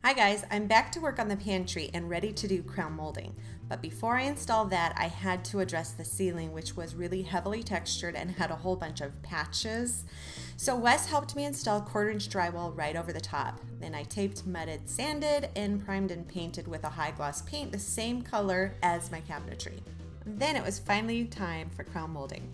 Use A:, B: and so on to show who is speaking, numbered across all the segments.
A: Hi guys, I'm back to work on the pantry and ready to do crown molding. But before I installed that, I had to address the ceiling, which was really heavily textured and had a whole bunch of patches. So Wes helped me install 1/4-inch drywall right over the top. Then I taped, mudded, sanded, and primed and painted with a high gloss paint the same color as my cabinetry. Then it was finally time for crown molding.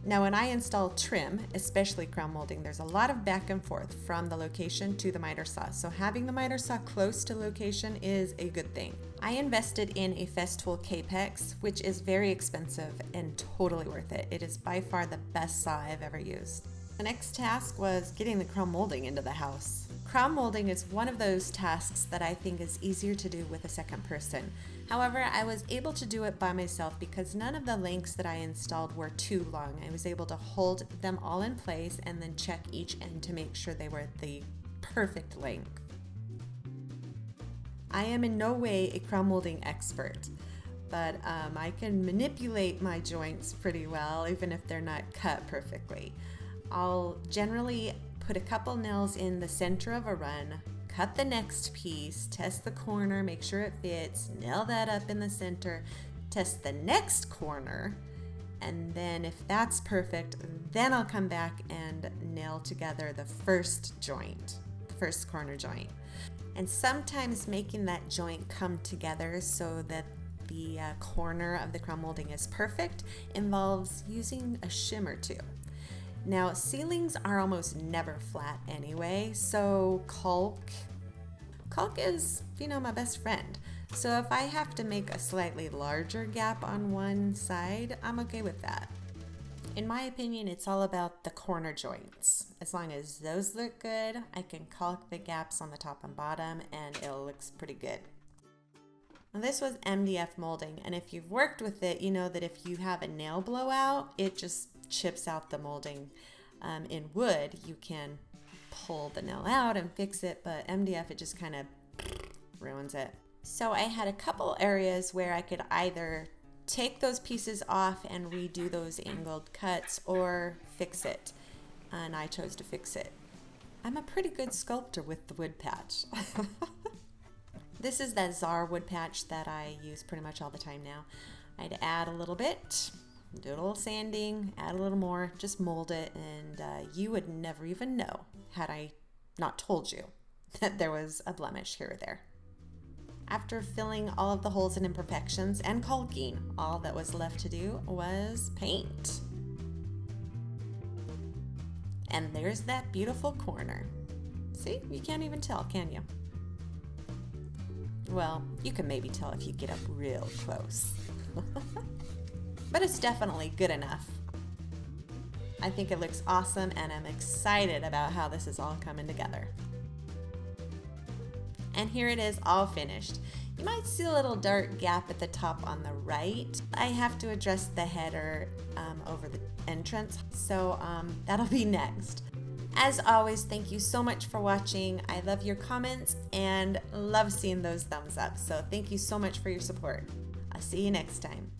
A: Now when I install trim, especially crown molding, there's a lot of back and forth from the location to the miter saw. So having the miter saw close to location is a good thing. I invested in a Festool Capex, which is very expensive and totally worth it. It is by far the best saw I've ever used. The next task was getting the crown molding into the house. Crown molding is one of those tasks that I think is easier to do with a second person. However, I was able to do it by myself because none of the links that I installed were too long. I was able to hold them all in place and then check each end to make sure they were the perfect length. I am in no way a crown molding expert, but I can manipulate my joints pretty well, even if they're not cut perfectly. I'll generally put a couple nails in the center of a run, cut the next piece, test the corner, make sure it fits, nail that up in the center, test the next corner, and then if that's perfect, then I'll come back and nail together the first joint, the first corner joint. And sometimes making that joint come together so that the corner of the crown molding is perfect involves using a shim or two. Now, ceilings are almost never flat anyway, so caulk is, my best friend. So if I have to make a slightly larger gap on one side, I'm okay with that. In my opinion, it's all about the corner joints. As long as those look good, I can caulk the gaps on the top and bottom and it looks pretty good. Now this was MDF molding, and if you've worked with it, you know that if you have a nail blowout, it just chips out the molding. In wood, you can pull the nail out and fix it, but MDF, it just kind of ruins it. So I had a couple areas where I could either take those pieces off and redo those angled cuts or fix it, and I chose to fix it. I'm a pretty good sculptor with the wood patch. This is that Czar wood patch that I use pretty much all the time now. I'd add a little bit, do a little sanding, add a little more, just mold it, and you would never even know had I not told you that there was a blemish here or there. After filling all of the holes and imperfections and caulking, all that was left to do was paint. And there's that beautiful corner. See, you can't even tell, can you? Well, you can maybe tell if you get up real close. But it's definitely good enough. I think it looks awesome and I'm excited about how this is all coming together. And here it is all finished. You might see a little dark gap at the top on the right. I have to address the header over the entrance, so that'll be next. As always, thank you so much for watching. I love your comments and love seeing those thumbs up. So thank you so much for your support. I'll see you next time.